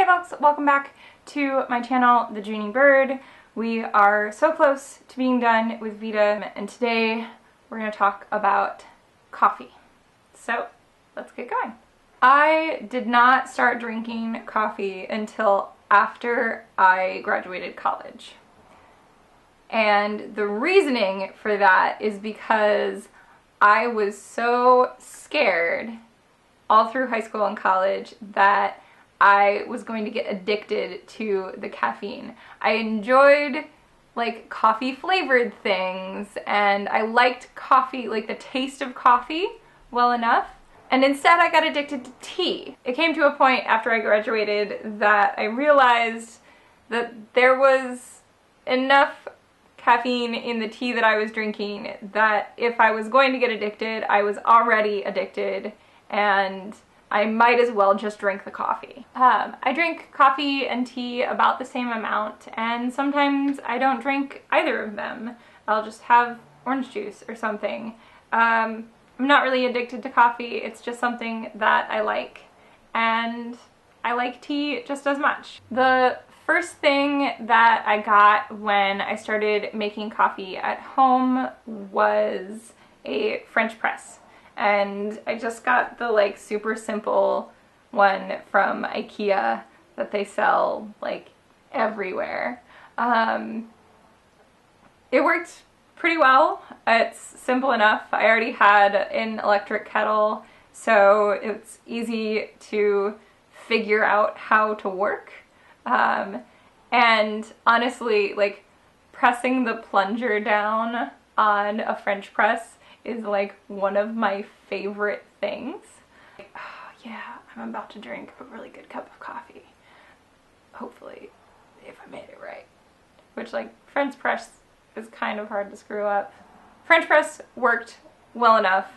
Hey folks, welcome back to my channel, theJunieBird. We are so close to being done with VEDA, and today we're going to talk about coffee. So let's get going. I did not start drinking coffee until after I graduated college. And the reasoning for that is because I was so scared all through high school and college that I was going to get addicted to the caffeine. I enjoyed like coffee flavored things, and I liked coffee, like the taste of coffee, well enough. And instead I got addicted to tea. It came to a point after I graduated that I realized that there was enough caffeine in the tea that I was drinking that if I was going to get addicted, I was already addicted, and I might as well just drink the coffee. I drink coffee and tea about the same amount, and sometimes I don't drink either of them. I'll just have orange juice or something. I'm not really addicted to coffee, it's just something that I like, and I like tea just as much. The first thing that I got when I started making coffee at home was a French press. And I just got the like super simple one from IKEA that they sell like everywhere. It worked pretty well. It's simple enough. I already had an electric kettle, so it's easy to figure out how to work. And honestly, like pressing the plunger down on a French press is like one of my favorite things. Like, oh yeah, I'm about to drink a really good cup of coffee. Hopefully, if I made it right. Which, like, French press is kind of hard to screw up. French press worked well enough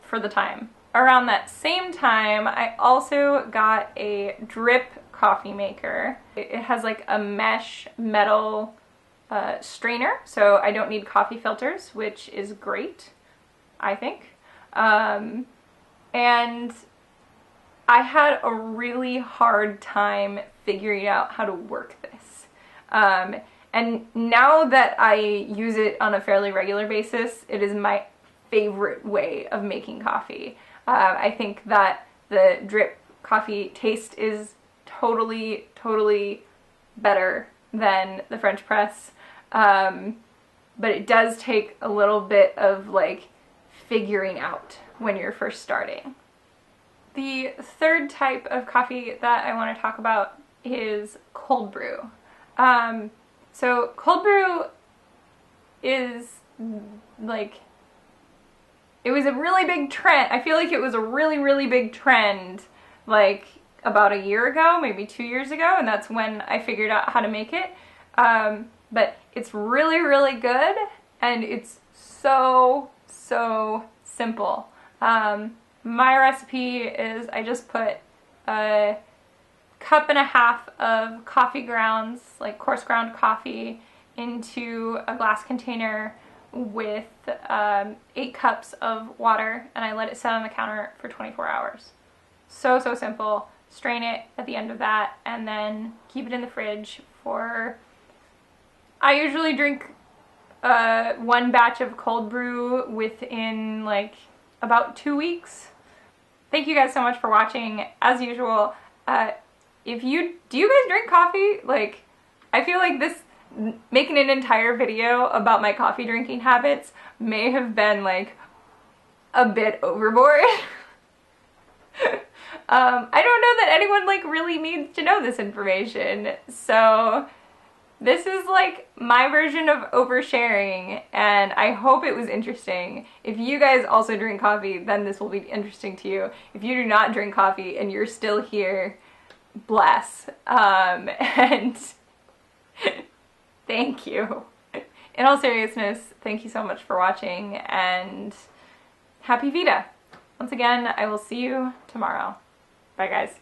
for the time. Around that same time, I also got a drip coffee maker. It has like a mesh metal strainer, so I don't need coffee filters, which is great, I think. And I had a really hard time figuring out how to work this. And now that I use it on a fairly regular basis, it is my favorite way of making coffee. I think that the drip coffee taste is totally better than the French press. But it does take a little bit of like figuring out when you're first starting. The third type of coffee that I want to talk about is cold brew. So cold brew is like, it was a really big trend. I feel like it was a really big trend like about a year ago, maybe 2 years ago, and that's when I figured out how to make it. But it's really good, and it's so simple. My recipe is I just put a cup and a half of coffee grounds, like coarse ground coffee, into a glass container with 8 cups of water, and I let it sit on the counter for 24 hours. So simple. Strain it at the end of that, and then keep it in the fridge for, I usually drink one batch of cold brew within like about 2 weeks. Thank you guys so much for watching. As usual, do you guys drink coffee? Like, I feel like this, making an entire video about my coffee drinking habits may have been like a bit overboard. I don't know that anyone like really needs to know this information, so this is like my version of oversharing, and I hope it was interesting. If you guys also drink coffee, then this will be interesting to you. If you do not drink coffee and you're still here, bless. And thank you. In all seriousness, thank you so much for watching, and happy VEDA. Once again, I will see you tomorrow. Bye guys.